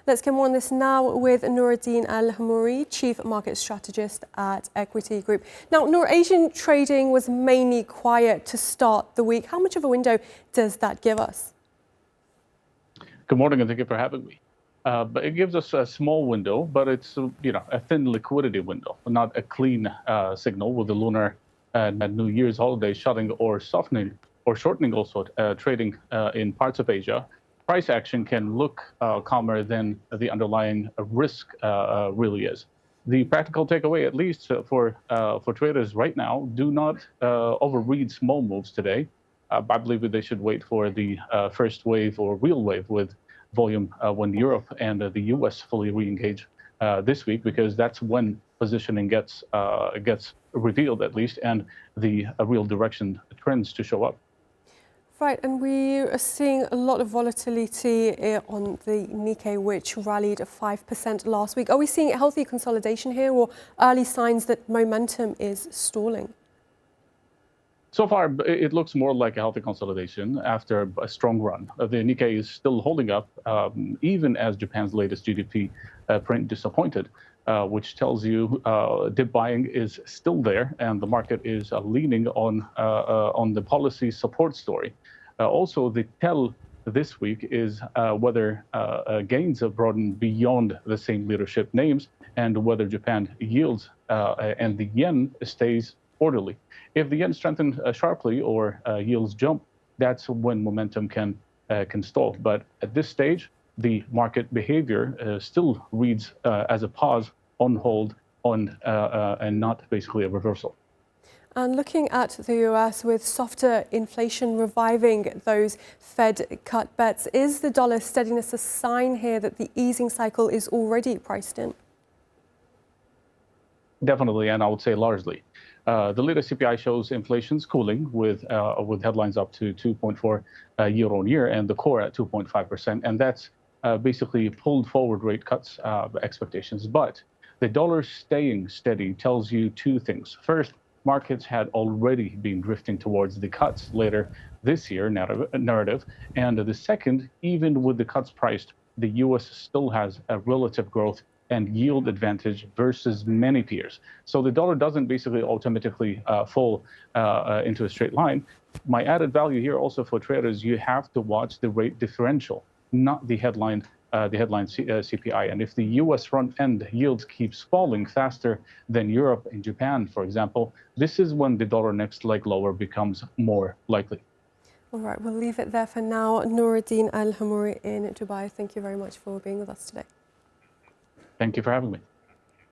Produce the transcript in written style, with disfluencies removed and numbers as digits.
Let's get more on this now with Nour Hammoury, Chief Market Strategist at Equiti Group. Now, Nour, Asian trading was mainly quiet to start the week. How much of a window does that give us? Good morning, and thank you for having me. But it gives us a small window, but it's a thin liquidity window, not a clean signal with the Lunar New Year's holiday shutting or softening or shortening also trading in parts of Asia. Price action can look calmer than the underlying risk really is. The practical takeaway, at least for traders right now, do not overread small moves today. I believe they should wait for the first wave or real wave with volume when Europe and the US fully re-engage this week, because that's when positioning gets revealed at least, and the real direction trends to show up. Right, and we are seeing a lot of volatility on the Nikkei, which rallied 5% last week. Are we seeing a healthy consolidation here, or early signs that momentum is stalling? So far, it looks more like a healthy consolidation after a strong run. The Nikkei is still holding up, even as Japan's latest GDP print disappointed, which tells you dip buying is still there, and the market is leaning on the policy support story. Also, the tell this week is whether gains have broadened beyond the same leadership names, and whether Japan yields and the yen stays orderly. If the yen strengthens sharply or yields jump, that's when momentum can stall. But at this stage, the market behavior still reads as a pause, on hold, and not basically a reversal. And looking at the US, with softer inflation reviving those Fed cut bets, is the dollar steadiness a sign here that the easing cycle is already priced in? Definitely, and I would say largely. The latest CPI shows inflation's cooling with headlines up to 2.4 year on year, and the core at 2.5%, and that's basically pulled forward rate cuts expectations. But the dollar staying steady tells you two things. First, markets had already been drifting towards the cuts later this year narrative, and the second, even with the cuts priced, the U.S. still has a relative growth and yield advantage versus many peers. So the dollar doesn't basically automatically fall into a straight line. My added value here also for traders, you have to watch the rate differential, not the headline CPI. And if the US front end yields keeps falling faster than Europe and Japan, for example, this is when the dollar next leg lower becomes more likely. All right, we'll leave it there for now. Nour Hammoury in Dubai, thank you very much for being with us today. Thank you for having me.